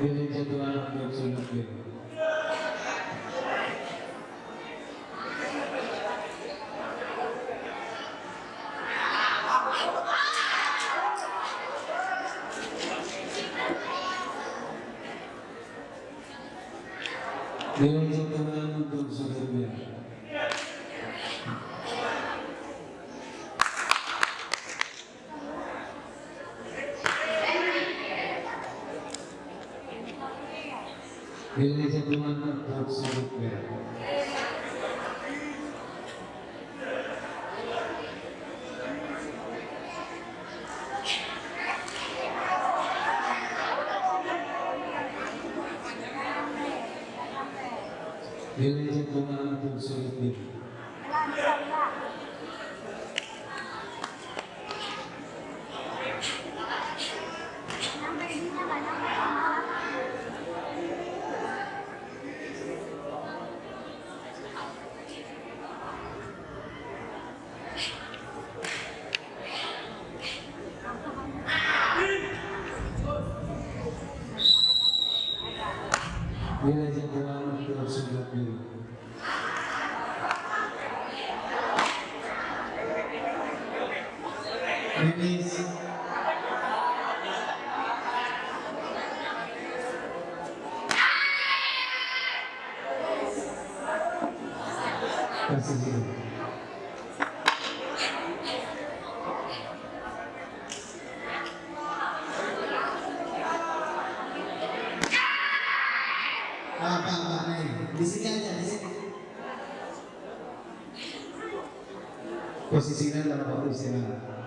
Pilih jadwal untuk sudut kiri. Pilih jadwal untuk sudut kiri. Pilih jadwal untuk sudut kiri. Pilih jadwal untuk sudut kiri. Pilih jadwal untuk sudut kiri. Finish. Kasih dulu. Pak, nih, di sini aja, di sini. Posisinya dalam waktu istirahat.